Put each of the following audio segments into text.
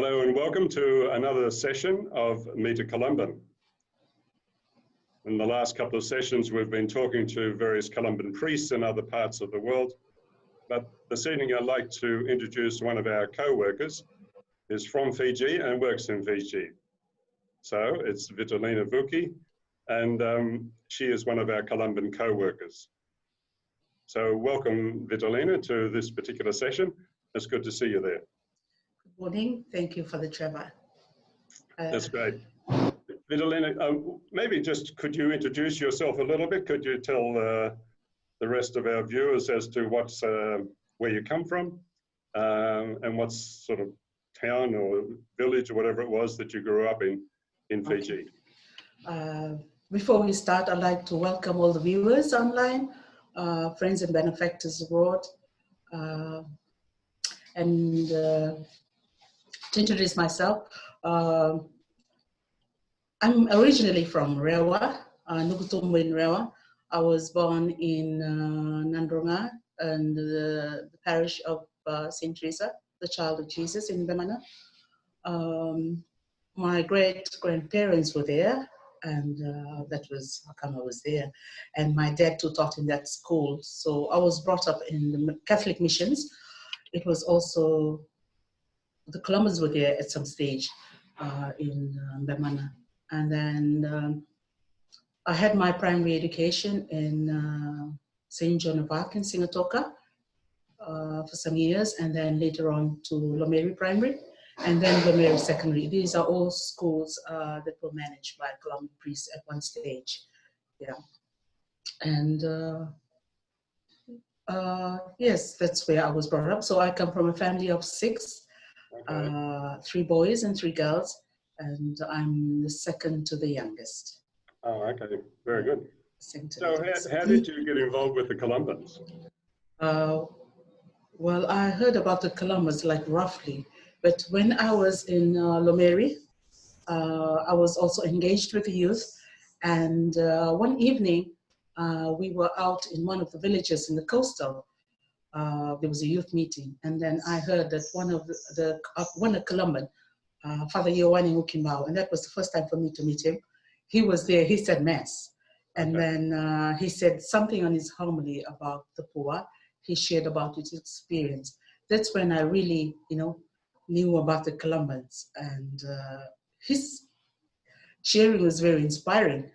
Hello and welcome to another session of Meet a Columban. In the last couple of sessions, we've been talking to various Columban priests in other parts of the world. But this evening, I'd like to introduce one of our co-workers who's from Fiji and works in Fiji. So it's Vitalina Vuki, and she is one of our Columban co-workers. So welcome, Vitalina, to this particular session. It's good to see you there. Good morning. Thank you for the Trevor. That's great. Vitalina, maybe just could you introduce yourself a little bit? Could you tell the rest of our viewers as to what's where you come from and what sort of town or village or whatever it was that you grew up in Fiji? Okay. Before we start, I'd like to welcome all the viewers online, friends and benefactors abroad, and to introduce myself. I'm originally from Rewa, Nukutumbu in Rewa. I was born in Nandronga and the parish of St. Teresa, the Child of Jesus in Bemana. My great-grandparents were there, and that was how come I was there. And my dad too taught in that school. So I was brought up in the Catholic missions. It was also, the Columbans were there at some stage in Bemana. And then I had my primary education in St. John of Arc in Singatoka for some years, and then later on to Lomeri Primary, and then Lomeri Secondary. These are all schools that were managed by Columban priests at one stage. Yeah. And yes, that's where I was brought up. So I come from a family of 6, okay. 3 boys and 3 girls. And I'm the second to the youngest. Oh, okay. Very good. So how did you get involved with the Columbans? Well, I heard about the Columbans like roughly, but when I was in Lomeri, I was also engaged with the youth. And one evening, we were out in one of the villages in the coastal. There was a youth meeting. And then I heard that one of Columban, Father Vukinagauna, and that was the first time for me to meet him. He was there, he said mass. And okay. Then he said something on his homily about the poor. He shared about his experience. That's when I really, knew about the Columbans. And his sharing was very inspiring.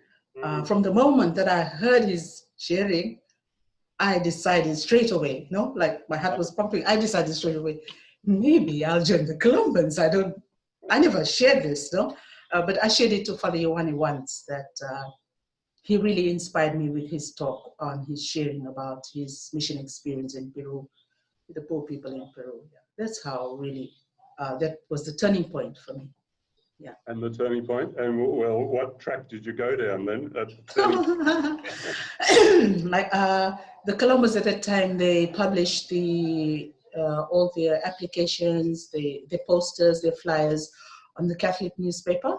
From the moment that I heard his sharing, I decided straight away, like my heart was pumping. I decided straight away, maybe I'll join the Columbans. I never shared this, but I shared it to Father Yohane once, that he really inspired me with his talk on his sharing about his mission experience in Peru, with the poor people in Peru. Yeah. That's how really, that was the turning point for me. Yeah. And the turning point, and well, what track did you go down then? Like the Columbans at that time, they published all their applications, their posters, their flyers on the Catholic newspaper.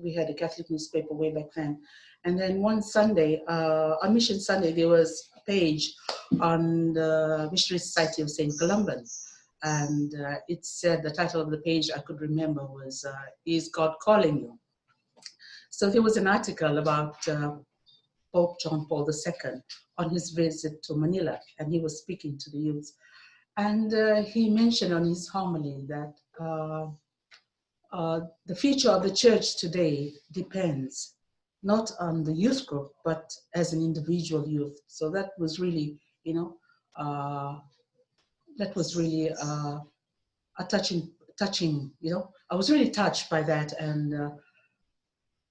We had a Catholic newspaper way back then. And then one Sunday, on Mission Sunday, there was a page on the Missionary Society of St. Columban. And it said, the title of the page I could remember was, Is God Calling You? So there was an article about Pope John Paul II on his visit to Manila, and he was speaking to the youth. And he mentioned on his homily that the future of the church today depends not on the youth group, but as an individual youth. So that was really, that was really a touching, I was really touched by that. And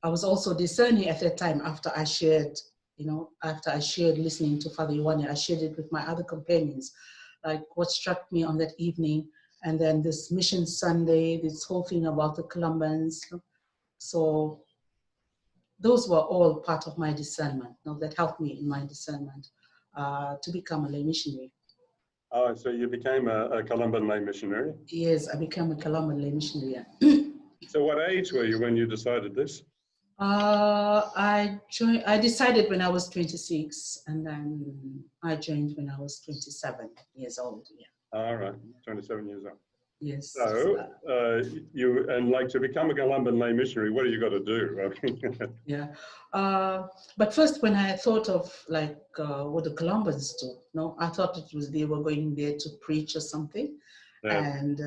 I was also discerning at that time after I shared, listening to Father Yohane, I shared it with my other companions, like what struck me on that evening. And then this Mission Sunday, this whole thing about the Columbans. So those were all part of my discernment, that helped me in my discernment to become a lay missionary. Oh, so you became a Columban lay missionary? Yes, I became a Columban lay missionary. So what age were you when you decided this? I decided when I was 26, and then I joined when I was 27 years old. Yeah. All right, 27 years old. Yes. So like to become a Columban lay missionary, what do you got to do? Yeah. But first, when I thought of like what the Columbans do, no, I thought it was they were going there to preach or something. Yeah. And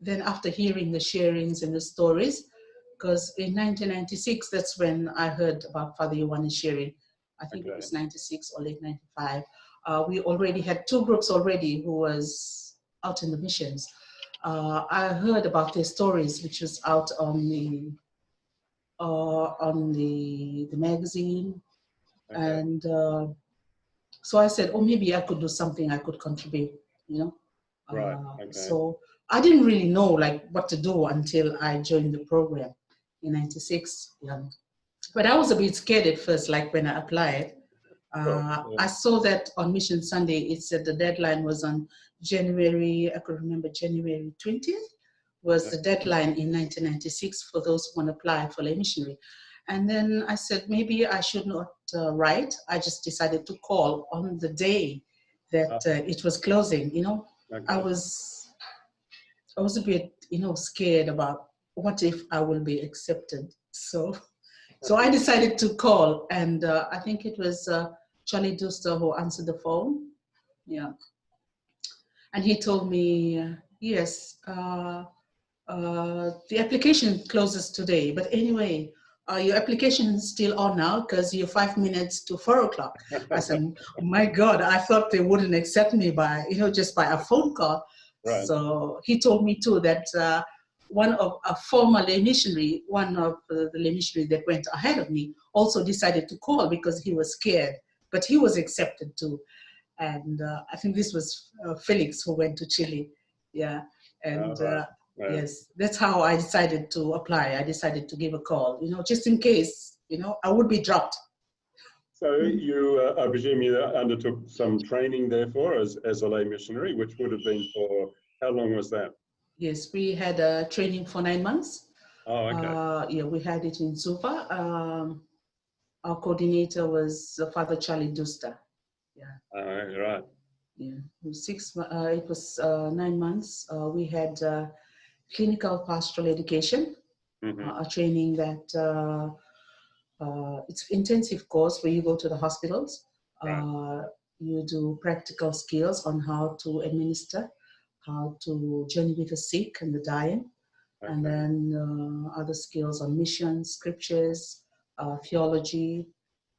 then after hearing the sharings and the stories, because in 1996, that's when I heard about Father Yohana's sharing. I think it was 96 or late 95. We already had two groups already who was out in the missions. I heard about their stories, which was out on the magazine. Okay. And so I said, oh, maybe I could do something, I could contribute, you know. Right. Okay. So I didn't really know like what to do until I joined the program in 96. Yeah. But I was a bit scared at first, like when I applied. I saw that on Mission Sunday, it said the deadline was on January, I could remember January 20th was the deadline in 1996 for those who want to apply for lay missionary. And then I said, maybe I should not write. I just decided to call on the day that it was closing, you know. Okay. I was a bit, you know, scared about what if I will be accepted. So I decided to call, and I think it was Charlie Duster who answered the phone. Yeah. And he told me, yes, the application closes today, but anyway, your application is still on now because you're 5 minutes to 4 o'clock. I said, my God, I thought they wouldn't accept me by, you know, just by a phone call. Right. So he told me too that one of a former lay missionary, one of the lay missionary that went ahead of me also decided to call because he was scared, but he was accepted too. And I think this was Felix who went to Chile. Yeah. And right. Yes, that's how I decided to apply. I decided to give a call, you know, just in case, you know, I would be dropped. So you, I presume you undertook some training therefore as a lay missionary, which would have been for, how long was that? Yes, we had a training for 9 months. Oh, okay. Yeah, we had it in Suva. Our coordinator was Father Charlie Duster. Yeah. Right. Yeah, it was 9 months. We had clinical pastoral education, a training that it's intensive course where you go to the hospitals. Right. You do practical skills on how to administer, how to journey with the sick and the dying, okay. And then other skills on mission, scriptures, theology,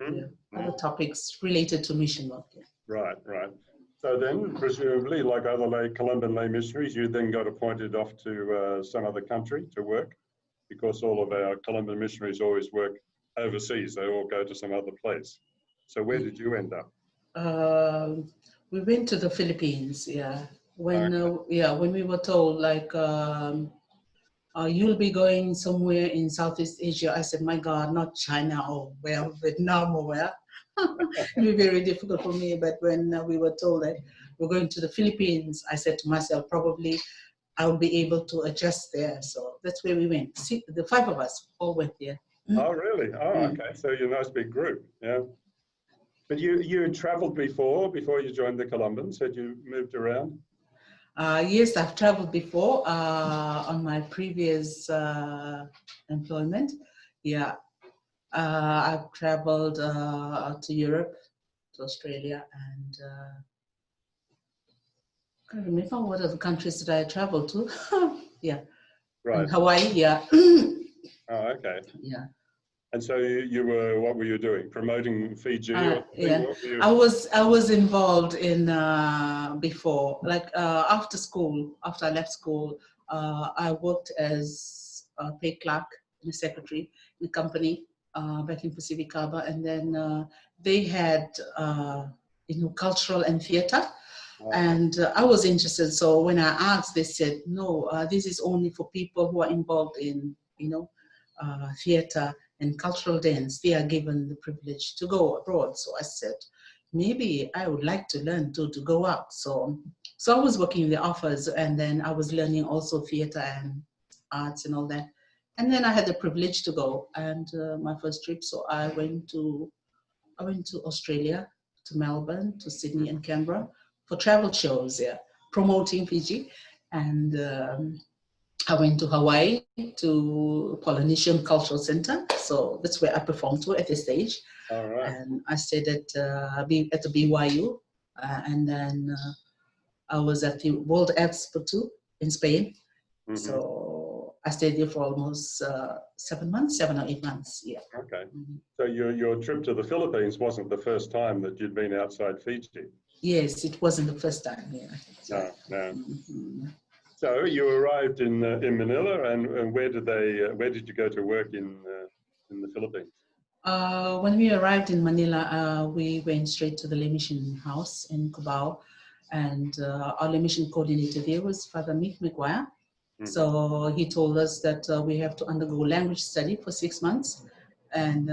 other topics related to mission work. Yeah. Right, right. So then, presumably, like other Columban lay missionaries, you then got appointed off to some other country to work, because all of our Columban missionaries always work overseas. They all go to some other place. So where did you end up? We went to the Philippines. Yeah, when we were told like you'll be going somewhere in Southeast Asia, I said, my God, not China or where, Vietnam or where. It would be very difficult for me. But when we were told that we're going to the Philippines, I said to myself, probably I will be able to adjust there. So that's where we went. See, the 5 of us all went there. Oh, really? Oh, okay. So you're a nice big group. Yeah. But you had traveled before you joined the Columbans. Had you moved around? Yes, I've traveled before on my previous employment. Yeah, I've traveled to Europe, to Australia, and I can't remember what other countries that I traveled to. Yeah, right. And Hawaii. Yeah. Oh, okay. Yeah. And so you were, what were you doing? Promoting Fiji or something? Yeah, I was involved in before, like after I left school, I worked as a paid clerk and a secretary in a company back in Pacific Harbor, and then they had cultural and theater. And I was interested, so when I asked, they said, no, this is only for people who are involved in, theater and cultural dance. They are given the privilege to go abroad. So I said, maybe I would like to learn to go out. So I was working in the office, and then I was learning also theater and arts and all that. And then I had the privilege to go, and my first trip, so I went to Australia, to Melbourne, to Sydney and Canberra for travel shows, promoting Fiji. And I went to Hawaii to Polynesian Cultural Center. So that's where I performed to at this stage. All right. And I stayed at the BYU. And then I was at the World Expo too in Spain. Mm-hmm. So I stayed there for almost 7 months, 7 or 8 months. Yeah. Okay. So your trip to the Philippines wasn't the first time that you'd been outside Fiji? Yes, it wasn't the first time. Yeah. So, no. Mm-hmm. So you arrived in Manila, and where did you go to work in the Philippines? When we arrived in Manila, we went straight to the lay mission house in Cubao, and our lay mission coordinator there was Father Mick McGuire. Mm-hmm. So he told us that we have to undergo language study for 6 months, and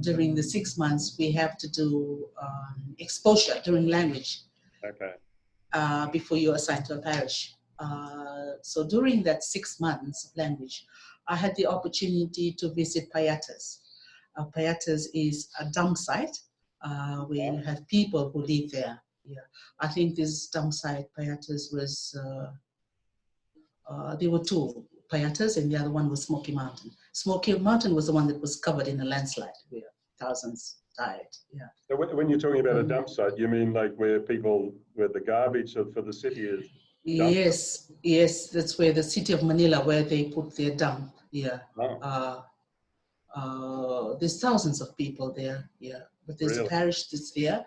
during the 6 months we have to do exposure during language. Okay. Before you're assigned to a parish. So during that 6 months of language, I had the opportunity to visit payatas. Payatas is a dump site where you have people who live there. Yeah, I think this dump site, payatas, was, there were 2 payatas and the other one was Smoky Mountain. Smoky Mountain was the one that was covered in a landslide where thousands died. Yeah. So when you're talking about a dump site, you mean like where the garbage for the city is dumped? Yes, that's where the city of Manila, where they put their dump. Yeah. Oh. There's thousands of people there. Yeah, but there's a parish that's there.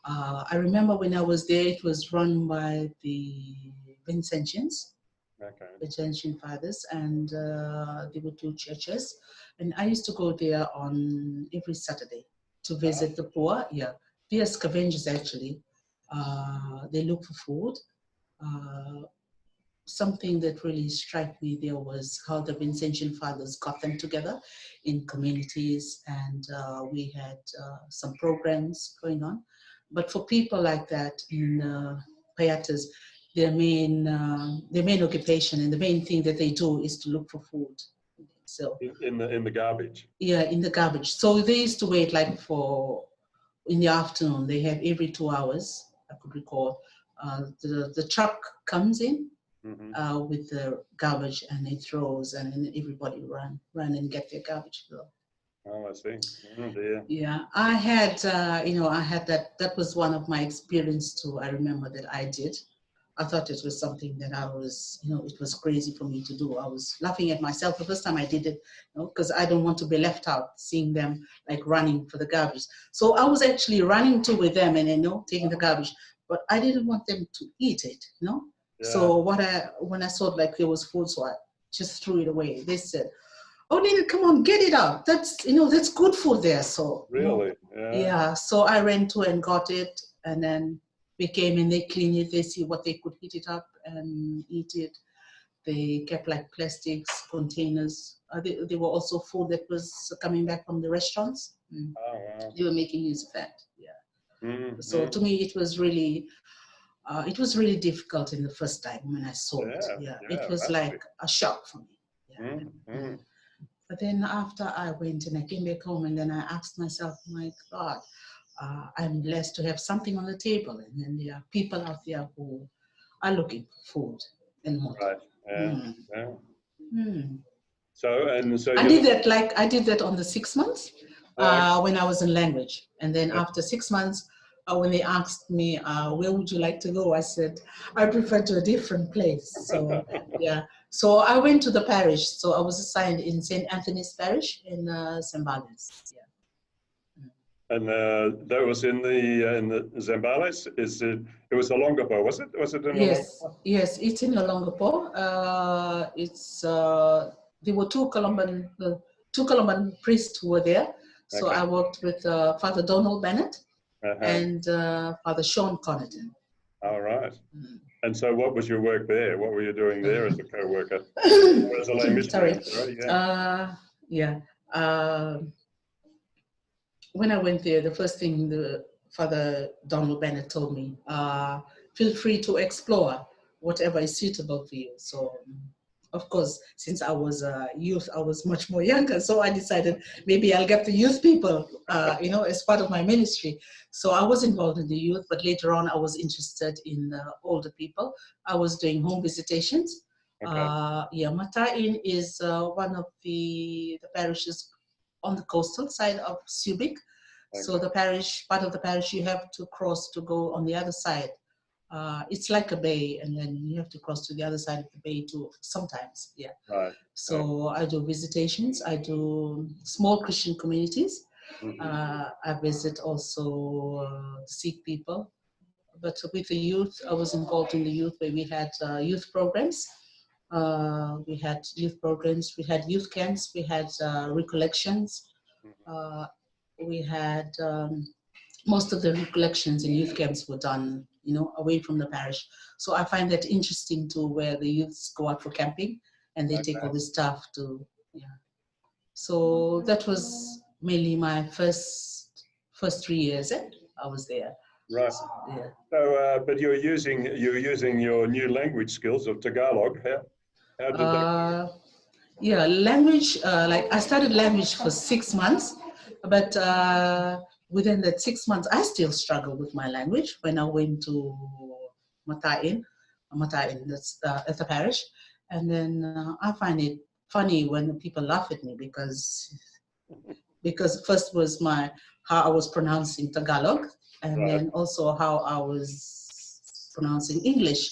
I remember when I was there, it was run by the Vincentians. Okay. Vincentian fathers, and there were 2 churches, and I used to go there on every Saturday to visit the poor. Yeah, they are scavengers actually. They look for food. Something that really struck me there was how the Vincentian fathers got them together in communities, and we had some programs going on. But for people like that in payatas, their main occupation and the main thing that they do is to look for food. So in the garbage. Yeah, in the garbage. So they used to wait like in the afternoon. They have every 2 hours. I could recall the truck comes in. Mm-hmm. With the garbage, and it throws, and then everybody run and get their garbage. Oh, I see. Oh, dear. Yeah, I had that was one of my experience too. I remember that I did. I thought it was something that I was, it was crazy for me to do. I was laughing at myself the first time I did it, because I don't want to be left out, seeing them like running for the garbage. So I was actually running with them and taking the garbage, but I didn't want them to eat it, Yeah. So when I saw like there was food, so I just threw it away. They said, "Oh, Nina, come on, get it out. That's that's good food there." So really, yeah. So I ran to and got it, and then we came in. They clean it. They see what they could heat it up and eat it. They kept like plastics, containers. They were also food that was coming back from the restaurants. Mm. Oh, wow. They were making use of that. Yeah. Mm-hmm. So to me, it was really difficult in the first time when I saw it. Yeah, it was like a shock for me. Yeah. Mm-hmm. But then after I went and I came back home, and then I asked myself, my God, I'm blessed to have something on the table. And then there are people out there who are looking for food and more. Right. Yeah. Yeah. Mm. So I did that on the 6 months when I was in language. And then after 6 months, when they asked me, where would you like to go? I said, I prefer to a different place. So, yeah. So I went to the parish. So I was assigned in St. Anthony's Parish in Zambales. Yeah. And that was in the Zambales. It was Olongapo, was it? Was it in Olongapo? Yes, it's in Olongapo. There were two Columban priests who were there. So okay. I worked with Father Donald Bennett. And Father Sean Connaughton. All right. Mm. And so what was your work there? What were you doing there as a co-worker? As a lay missionary? Sorry. When I went there, the first thing Father Donald Bennett told me, feel free to explore whatever is suitable for you. So of course, since I was a youth, I was much more younger. So I decided maybe I'll get the youth people, as part of my ministry. So I was involved in the youth, but later on I was interested in older people. I was doing home visitations. Okay. Matain is one of the parishes on the coastal side of Subic. So Okay. the part of the parish, you have to cross to go on the other side. It's like a bay, and then you have to cross to the other side of the bay too, sometimes, yeah. Right. So I do visitations, I do small Christian communities. I visit also Sikh people. But with the youth, I was involved in the youth where we had youth programs. We had youth programs, we had youth camps, we had recollections. Uh, we had most of the recollections in youth camps were done, away from the parish. So I find that interesting too, where the youths go out for camping and they take all this stuff to, yeah. So that was mainly my first 3 years. I was there. Right. So, yeah. So, but you're using your new language skills of Tagalog. How did that? Yeah, language, like I studied language for 6 months, but within that 6 months, I still struggle with my language when I went to Matain, that's at the parish. And then I find it funny when people laugh at me because first was how I was pronouncing Tagalog, and Right. then also how I was pronouncing English.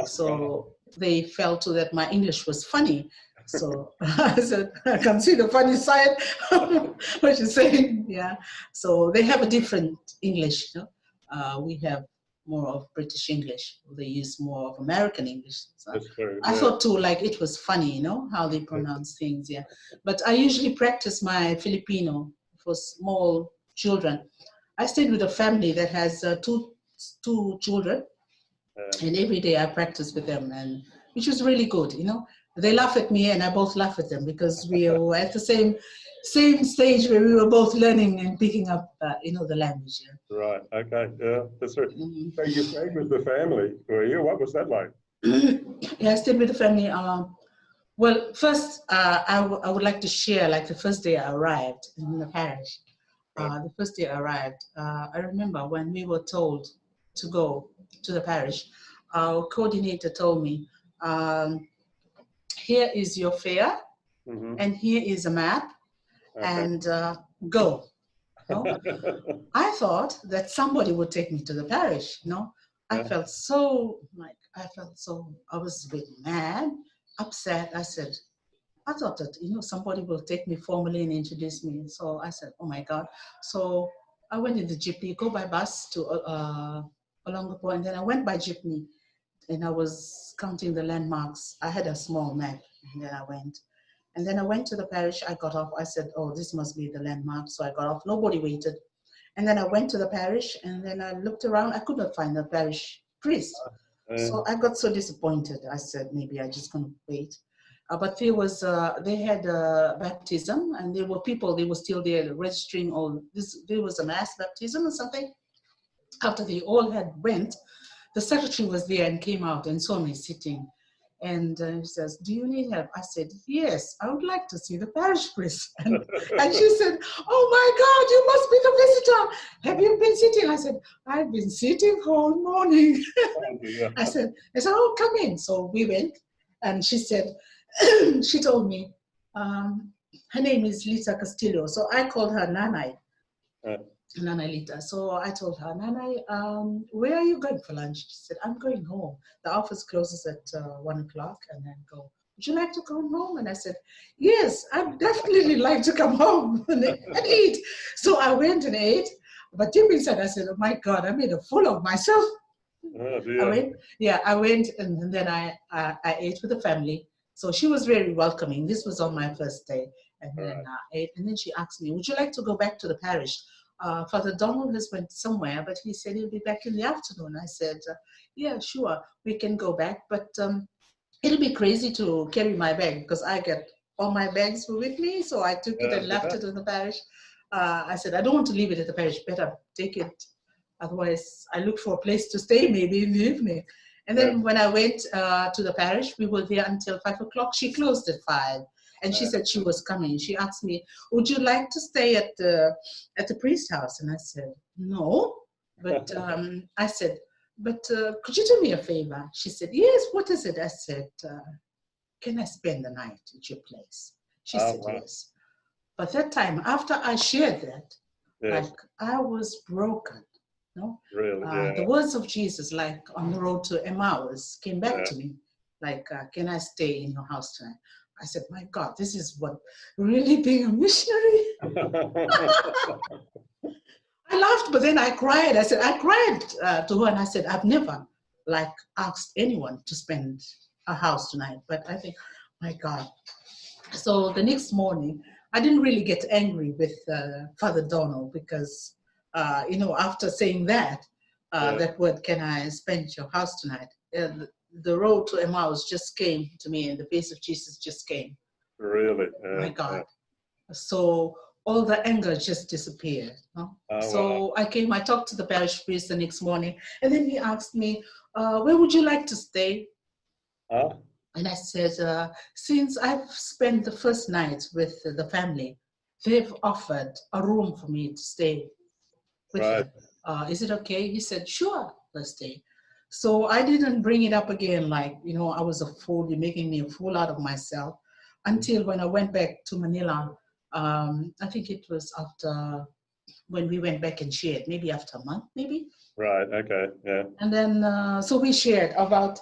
So they felt too that my English was funny. So I said, I can see the funny side, what you're saying, yeah. So they have a different English, we have more of British English. They use more of American English. So That's true. I Yeah. thought too, like it was funny, how they pronounce things, yeah. But I usually practice my Filipino for small children. I stayed with a family that has two children, and every day I practice with them, and which was really good, They laugh at me and I both laugh at them because we were at the same stage where we were both learning and picking up, the language. Yeah. Right. Okay. Yeah. That's right. So you stayed with the family, were you? What was that like? Yeah, I stayed with the family. Well, first, I would like to share, like the first day I arrived in the parish. The first day I arrived, I remember when we were told to go to the parish, our coordinator told me, here is your fare, and here is a map, and go. I thought that somebody would take me to the parish, I felt so, I was a bit mad, upset. I thought that, somebody will take me formally and introduce me. So I said, oh my God. So I went in the jeepney, go by bus to Olongapo, and then I went by jeepney, and I was counting the landmarks. I had a small map, and then I went. And then I went to the parish, I got off, I said, oh, this must be the landmark. So I got off, nobody waited. And then I went to the parish, and then I looked around, I could not find the parish priest. So I got so disappointed. I said, maybe I just gonna wait. But there was, they had baptism, and there were people, they were still there registering all this. There was a mass baptism or something. After they all had went, the secretary was there and came out and saw me sitting. And he says, do you need help? I said, yes, I would like to see the parish priest. And she said, oh my God, you must be the visitor. Have you been sitting? I said, I've been sitting all morning. I said, oh, come in. So we went, and she said, she told me, her name is Lita Castillo. So I called her Nanai. Nana Lita. So I told her, Nana, where are you going for lunch? She said, I'm going home. The office closes at 1 o'clock, and then go. Would you like to come home? And I said, yes, I'd definitely like to come home and eat. So I went and ate. But deep inside, I said, oh my God, I made a fool of myself. Oh, dear. I went, and then I ate with the family. So she was very welcoming. This was on my first day. And then I ate. And then she asked me, would you like to go back to the parish? Father Donald has went somewhere, but he said he'll be back in the afternoon. I said, yeah, sure, we can go back, but it'll be crazy to carry my bag because I get all my bags were with me, so I took it and left it in the parish. I said, I don't want to leave it at the parish, better take it. Otherwise, I look for a place to stay maybe in the evening. And then when I went to the parish, we were there until 5 o'clock. She closed at 5. And she said she was coming. She asked me, would you like to stay at the priest's house? And I said, no. But I said, but could you do me a favor? She said, yes, what is it? I said, can I spend the night at your place? She said, yes. But that time, after I shared that, like I was broken. No? Really? The words of Jesus, like on the road to Emmaus, came back to me. Like, can I stay in your house tonight? I said, my God, this is what really being a missionary. I laughed, but then I cried. I cried to her and I said, I've never like asked anyone to spend a house tonight. But I think, my God. So the next morning, I didn't really get angry with Father Donald because, after saying that, that word, can I spend your house tonight? The road to Emmaus just came to me and the face of Jesus just came. Really? My God. So all the anger just disappeared. Huh? So I talked to the parish priest the next morning, and then he asked me, where would you like to stay? And I said, since I've spent the first night with the family, they've offered a room for me to stay with them. Is it okay? He said, sure, let's stay. So I didn't bring it up again, like, I was a fool, you're making me a fool out of myself, until when I went back to Manila. I think it was after when we went back and shared, maybe after a month, maybe. Right, okay, yeah. And then, so we shared about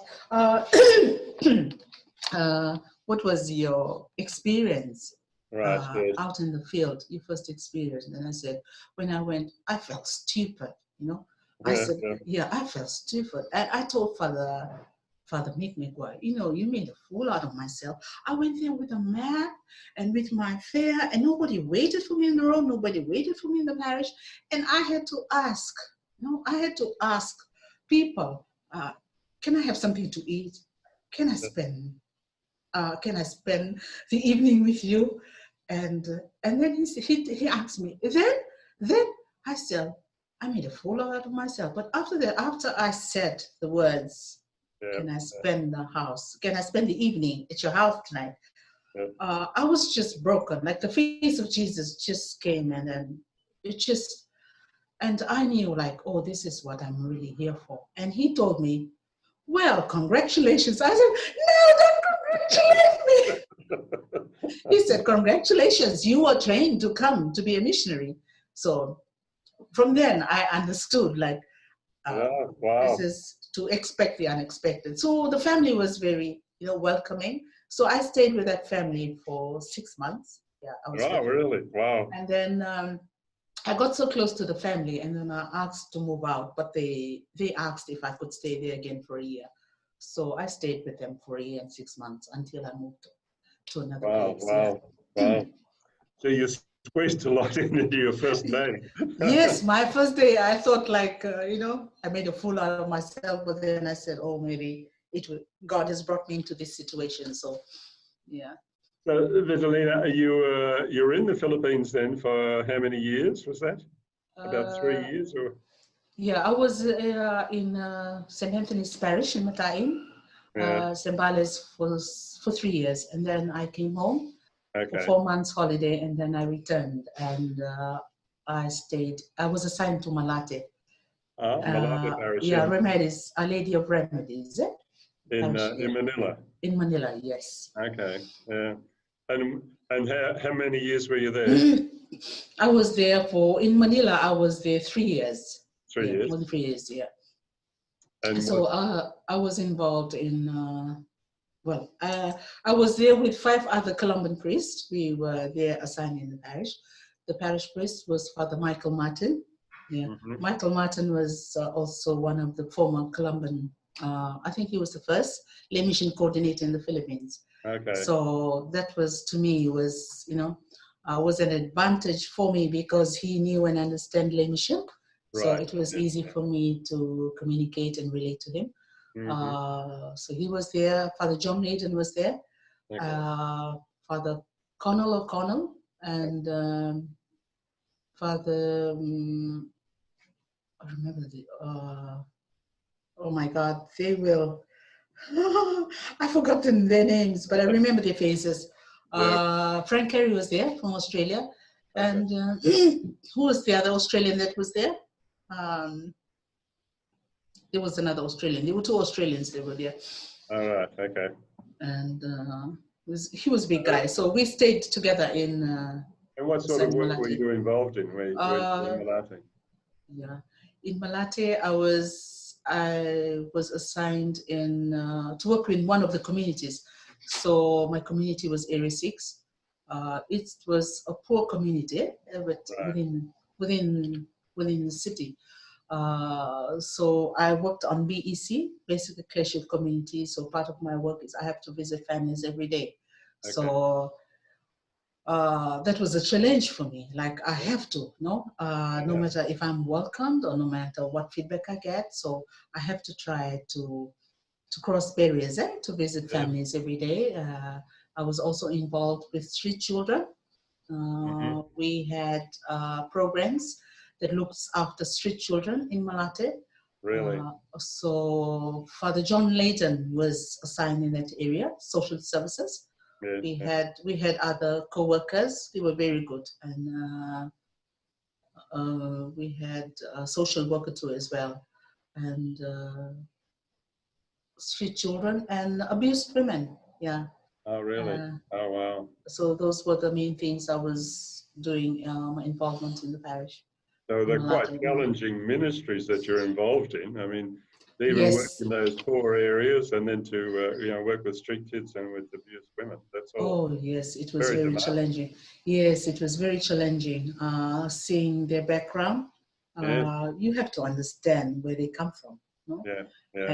what was your experience out in the field, your first experience. And I said, when I went, I felt stupid, I said, I felt stupid. And I told Father Mikmikwa, you made a fool out of myself. I went there with a map and with my fare, and nobody waited for me in the road, nobody waited for me in the parish. And I had to ask, people, can I have something to eat? Can I spend the evening with you? And then he asked me, then I said, I made a fool out of myself. But after that, after I said the words, can I spend the evening at your house tonight? I was just broken. Like the face of Jesus just came, and then and I knew, like, oh, this is what I'm really here for. And he told me, well, congratulations. I said, no, don't congratulate me. He said, congratulations, you were trained to come to be a missionary. So from then I understood, like, this is to expect the unexpected. So the family was very, welcoming. So I stayed with that family for 6 months. Yeah, I was really? Wow. And then I got so close to the family, and then I asked to move out, but they asked if I could stay there again for a year. So I stayed with them for a year and 6 months until I moved to another place. Wow. So you squeezed a lot into your first day. Yes, my first day, I thought, like, I made a fool out of myself, but then I said, oh, maybe God has brought me into this situation. So, yeah. So, Vitalina, you're in the Philippines then for how many years was that? About 3 years, or? Yeah, I was in St. Anthony's Parish in Mataim, Zambales for 3 years, and then I came home for 4 months holiday, and then I returned, and I stayed. I was assigned to Malate. Malate Parish. Yeah, Remedies, a Lady of Remedies. In Manila. In Manila, yes. Okay. Yeah. And how many years were you there? I was there in Manila. I was there 3 years. 3 years. More than 3 years, yeah. And so I was involved in. I was there with 5 other Columban priests. We were there assigned in the parish. The parish priest was Father Michael Martin. Yeah, Michael Martin was also one of the former Columban. I think he was the first lay mission coordinator in the Philippines. Okay. So that was, to me, was an advantage for me because he knew and understood lay mission. So it was easy for me to communicate and relate to him. So he was there. Father John Naden was there. Father Connell O'Connell and Father. I remember oh my God, they will. I've forgotten their names, but I remember their faces. Yeah. Frank Kerry was there from Australia. Okay. And who was the other Australian that was there? There was another Australian. There were two Australians that were there. All right. Okay. And he was a big guy. So we stayed together in And what sort of work were Malate. you involved in when you were in Malate? Yeah, in Malate, I was assigned in to work in one of the communities. So my community was Area 6. It was a poor community, but Right. within the city. So I worked on BEC, basically Clearship Community. So part of my work is I have to visit families every day. Okay. So that was a challenge for me. Like I have to, no matter if I'm welcomed or no matter what feedback I get. So I have to try to cross barriers, to visit families every day. I was also involved with street children. We had programs that looks after street children in Malate. Really? So Father John Layton was assigned in that area, social services. Yes, We had other co-workers. They were very good, and we had a social worker too as well, and street children and abused women. Yeah. Oh, really? Oh, wow. So those were the main things I was doing, my involvement in the parish. So they're quite challenging ministries that you're involved in. I mean, they even work in those poor areas, and then to work with street kids and with abused women. That's all. Oh yes, it was very challenging. Yes, it was very challenging. Seeing their background, you have to understand where they come from, no? Yeah, yeah.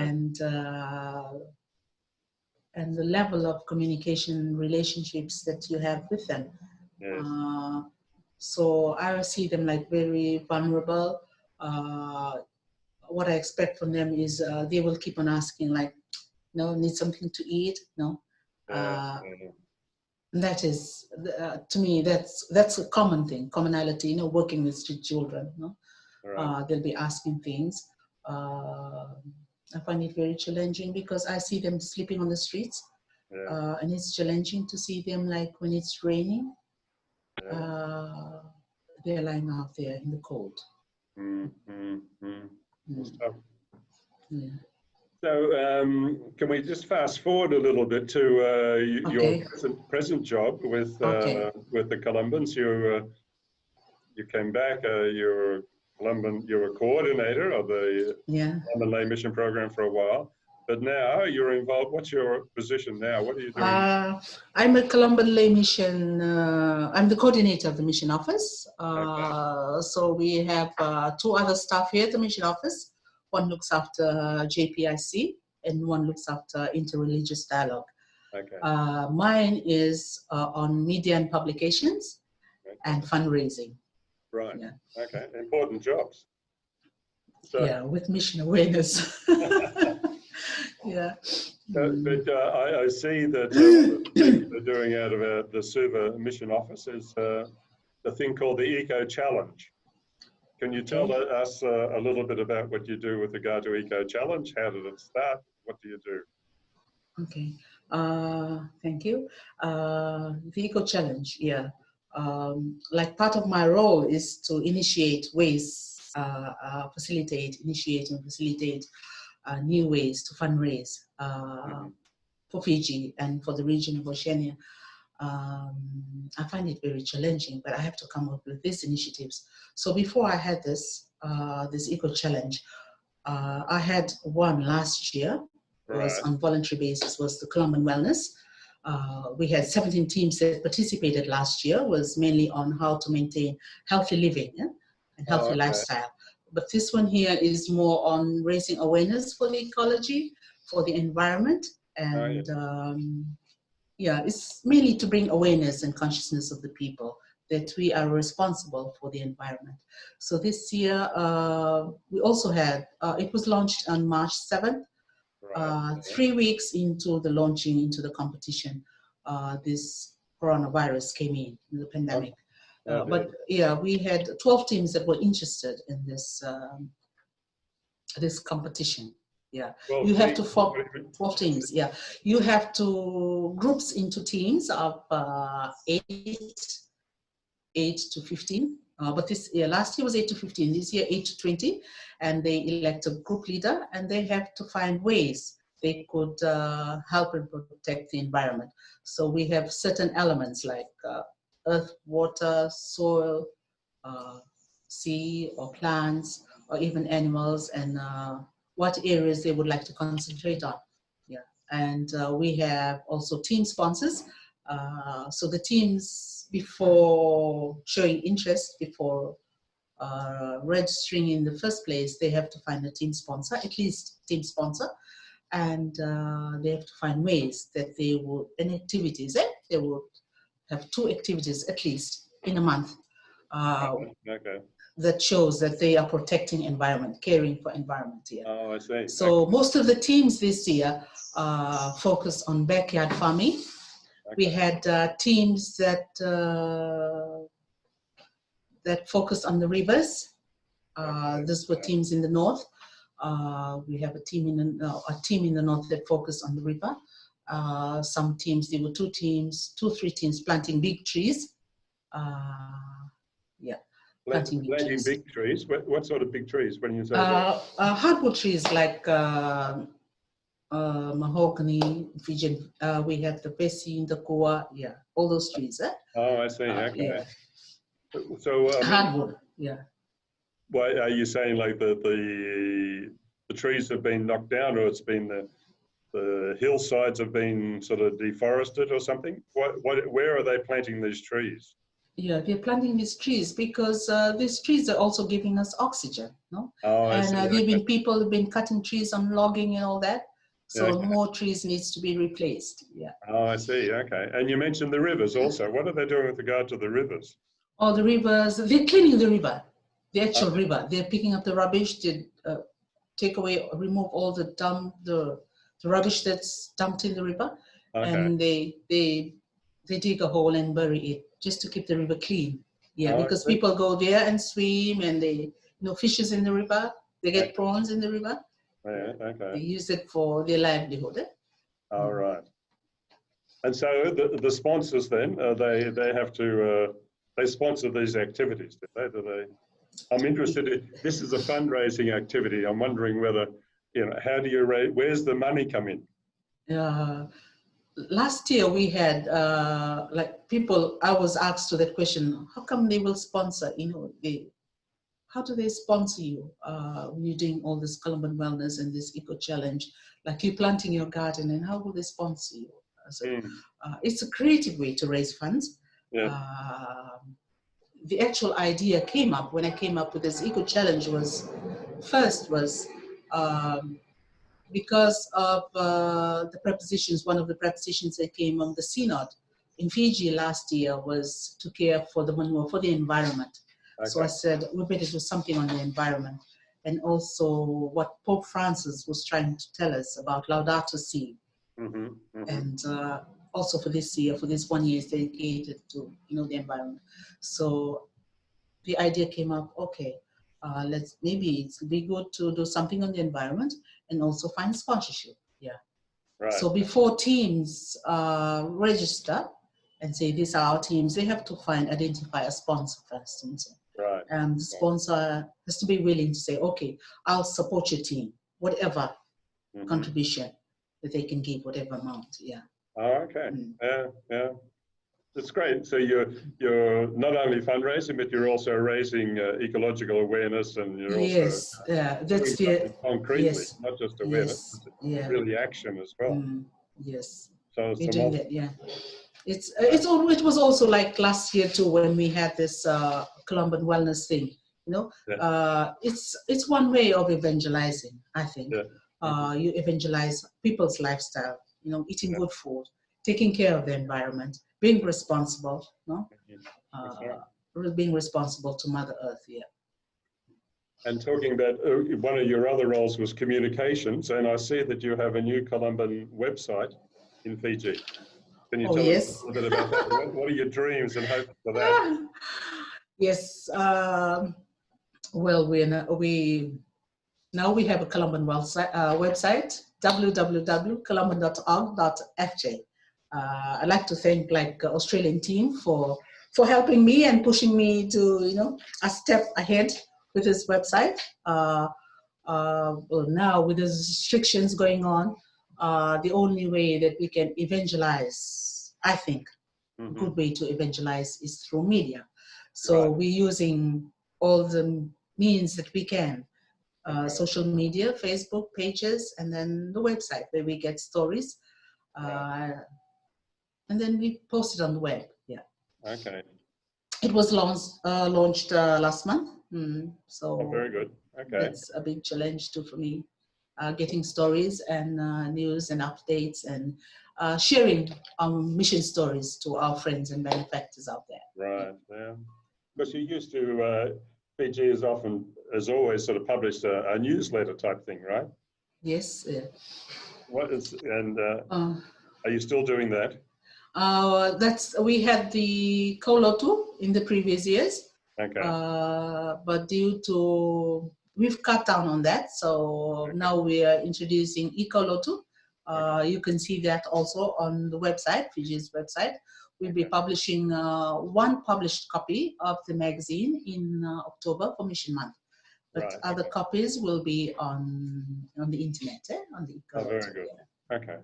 And the level of communication relationships that you have with them. Yes. So I see them like very vulnerable. What I expect from them is they will keep on asking, like, no, need something to eat, no. That is, to me, that's a common thing, commonality, working with street children, no. Right. They'll be asking things. I find it very challenging because I see them sleeping on the streets, and it's challenging to see them like when it's raining. They're lying out there in the cold. Yeah. So can we just fast forward a little bit to your present job with the Columbans? You came back. You were coordinator of the Columban Lay Mission Program for a while. But now you're involved. What's your position now? What are you doing? I'm a Columban Lay Mission. I'm the coordinator of the mission office. So we have two other staff here at the mission office. One looks after JPIC and one looks after interreligious dialogue. Mine is on media and publications and fundraising. Right. Yeah. Okay. Important jobs. So, yeah, with mission awareness. Yeah. But I see that what they're doing out of the Suva mission office is the thing called the Eco Challenge. Can you tell us a little bit about what you do with regard to Eco Challenge? How did it start? What do you do? Okay. Thank you. The Eco Challenge, yeah. Like part of my role is to initiate ways, facilitate new ways to fundraise for Fiji and for the region of Oceania. I find it very challenging, but I have to come up with these initiatives. So before I had this Eco Challenge, I had one last year. It was on voluntary basis, was the Columban Wellness. We had 17 teams that participated last year, was mainly on how to maintain healthy living and healthy lifestyle. But this one here is more on raising awareness for the ecology, for the environment, and it's mainly to bring awareness and consciousness of the people that we are responsible for the environment. So this year, we also had, it was launched on March 7th, 3 weeks into the launching into the competition, this coronavirus came in the pandemic. But yeah, we had 12 teams that were interested in this this competition. Yeah, 12 you have to teams. form 12 teams. Yeah, you have to groups into teams of 8 to 15. But this year, last year was 8 to 15. This year 8 to 20, and they elect a group leader, and they have to find ways they could help and protect the environment. So we have certain elements like earth, water, soil, sea or plants, or even animals, and what areas they would like to concentrate on. Yeah, and we have also team sponsors. So the teams, before showing interest, before registering in the first place, they have to find a team sponsor, at least team sponsor, and they have to find ways that they would, and activities, they would have 2 activities at least in a month. Okay. That shows that they are protecting environment, caring for environment here. Oh, I see. So most of the teams this year focus on backyard farming. Okay. We had teams that that focused on the rivers. These were teams in the north. We have a team in the north that focused on the river. Some teams, there were 2 teams, 3 teams planting big trees. Yeah. Planting big trees. What sort of big trees? When you say that? Hardwood trees like mahogany, Fiji. We have the Bessie, the Koa, yeah, all those trees. Oh, I see. Okay. Yeah. So Hardwood, yeah. Why are you saying like the trees have been knocked down, or it's been the hillsides have been sort of deforested or something? Where are they planting these trees? Yeah, they're planting these trees because these trees are also giving us oxygen, no? Oh, I see. And people have been cutting trees and logging and all that. So more trees needs to be replaced. Yeah. Oh, I see. Okay. And you mentioned the rivers also. What are they doing with regard to the rivers? Oh, the rivers, they're cleaning the river, the actual river. They're picking up the rubbish, they take away, remove all the rubbish that's dumped in the river. Okay. And they dig a hole and bury it just to keep the river clean. Yeah, because people go there and swim, and they, fishes in the river, they get prawns in the river. Yeah, okay. They use it for their livelihood. All right. And so the sponsors then, they have to, they sponsor these activities, do they? I'm interested in, this is a fundraising activity. I'm wondering whether, how do you raise, where's the money come in? Last year we had people, I was asked to that question, how come they will sponsor, how do they sponsor you when you're doing all this Columban wellness and this eco challenge, like you're planting your garden, and how will they sponsor you? So it's a creative way to raise funds. Yeah. The actual idea came up when I came up with this eco challenge was because of the prepositions. One of the prepositions that came on the synod in Fiji last year was to care for the manure, for the environment. Okay. So I said, we better do something on the environment. And also what Pope Francis was trying to tell us about Laudato Si. Mm-hmm, mm-hmm. And also for this year, for this 1 year is dedicated to, the environment. So the idea came up, okay, maybe it's be good to do something on the environment and also find sponsorship. Yeah. Right. So before teams register and say these are our teams, they have to identify a sponsor first. And so, right. And the sponsor has to be willing to say, okay, I'll support your team, whatever contribution that they can give, whatever amount. Yeah. Oh, okay. Yeah. That's great. So you're not only fundraising, but you're also raising ecological awareness, and you're also that's the concretely, not just awareness, but really action as well. Yes. So we're doing that. Yeah. It was also like last year too when we had this Columban wellness thing. It's one way of evangelizing. I think you evangelize people's lifestyle. Eating good food, taking care of the environment, being responsible, being responsible to Mother Earth, yeah. And talking about one of your other roles was communications, and I see that you have a new Columban website in Fiji. Can you tell us a little bit about that? What are your dreams and hopes for that? Yes. Well, Now we have a Columban website, www.columban.org.fj. I'd like to thank Australian team for helping me and pushing me to a step ahead with this website. Well, now with the restrictions going on, the only way that we can evangelize, I think, a good way to evangelize is through media. So we're using all the means that we can. Social media, Facebook pages, and then the website where we get stories. And then we post it on the web. Yeah. Okay. It was launched last month. So very good. Okay. That's a big challenge too for me. Getting stories and news and updates and sharing mission stories to our friends and benefactors out there. Right. Yeah. Because you used to, Fiji has always sort of published a newsletter type thing, right? Yes. Yeah. Are you still doing that? We had the Kolotu in the previous years. Okay. But we've cut down on that. So now we are introducing Ekolotu. You can see that also on the website, Fiji's website. We'll be publishing one published copy of the magazine in October for Mission Month. But other copies will be on the internet, on the Ekolotu. Very good. Yeah. Okay.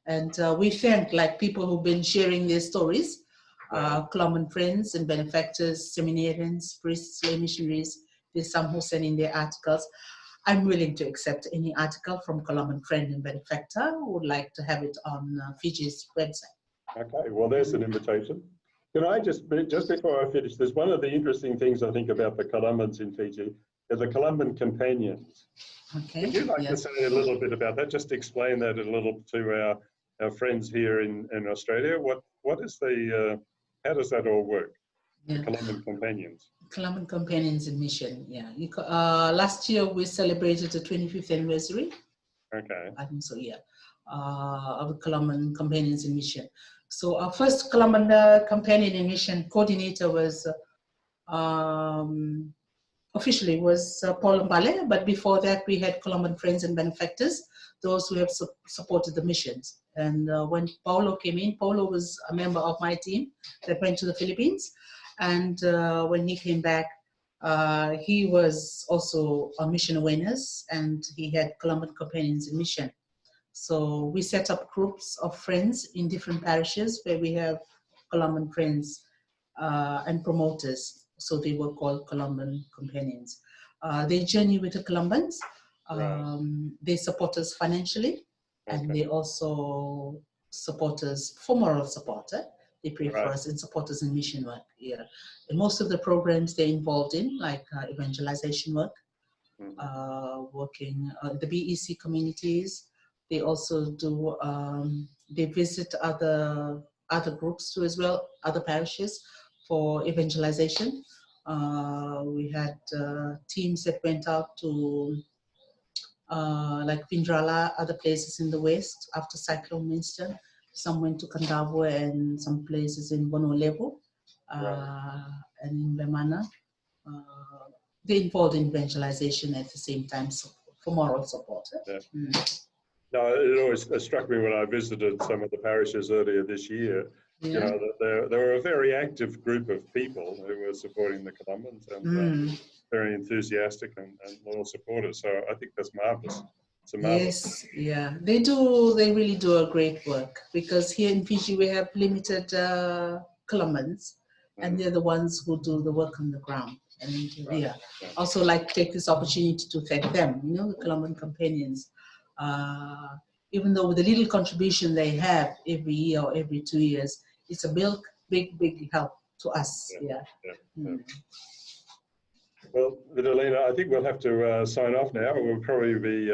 And we thank people who've been sharing their stories, Columban friends and benefactors, seminarians, priests, lay missionaries. There's some who send in their articles. I'm willing to accept any article from Columban friend and benefactor who would like to have it on Fiji's website. Okay, well, there's an invitation. Can I just before I finish, there's one of the interesting things I think about the Columbans in Fiji, is the Columban Companions. Okay. Would you like to say a little bit about that? Just explain that a little to our friends here in Australia. What is how does that all work? The Columban Companions. Columban Companions in Mission, yeah. Last year we celebrated the 25th anniversary. Okay. I think so, yeah. Of the Columban Companions in Mission. So our first Columban Companion in Mission coordinator was officially was Paul Mbale, but before that we had Columban friends and benefactors, those who have supported the missions. And when Paulo came in, Paulo was a member of my team that went to the Philippines. And when he came back, he was also on mission awareness, and he had Columban Companions in Mission. So we set up groups of friends in different parishes where we have Columban friends and promoters. So they were called Columban Companions. They journey with the Columbans. They support us financially, and they also support us for moral support. They pray for us and support us in mission work. Yeah, and most of the programs they're involved in, like evangelization work, working the BEC communities. They also do. They visit other groups too as well, other parishes for evangelization. We had teams that went out to like Vindrala, other places in the west after Cyclone Winston. Some went to Kandavua and some places in Bonolevo and in Lemana. They're involved in evangelization at the same time for moral support. No, it always struck me when I visited some of the parishes earlier this year. You know, that they were a very active group of people who were supporting the Columbans and very enthusiastic and loyal supporters. So I think that's marvelous. Yes, yeah, they do. They really do a great work, because here in Fiji we have limited Columbans, and they're the ones who do the work on the ground. And also like to take this opportunity to thank them. You know, the Columban Companions. Even though with the little contribution they have every year or every 2 years, it's a big help to us. Well, Vitalina, I think we'll have to sign off now. We'll probably be,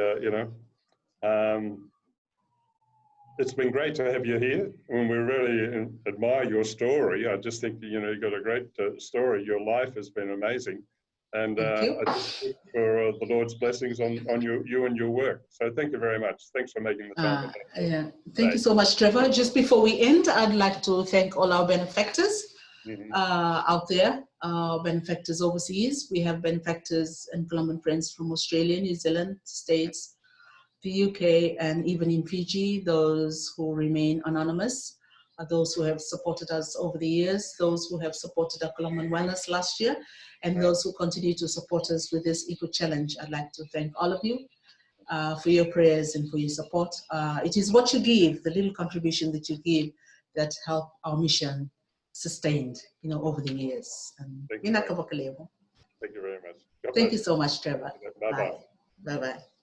it's been great to have you here, and we really admire your story. I just think, you've got a great story. Your life has been amazing. And I just look for the Lord's blessings on you and your work. So thank you very much. Thanks for making the time. Thank you so much, Trevor. Just before we end, I'd like to thank all our benefactors out there. benefactors overseas. We have benefactors and Columban friends from Australia, New Zealand, States, the UK, and even in Fiji, those who remain anonymous, those who have supported us over the years, those who have supported our Columban Wellness last year, and those who continue to support us with this Eco Challenge. I'd like to thank all of you for your prayers and for your support. It is what you give, the little contribution that you give, that help our mission sustained, over the years. Thank you very much. God Thank you bless. so much, Trevor. Bye-bye. Bye. Bye-bye.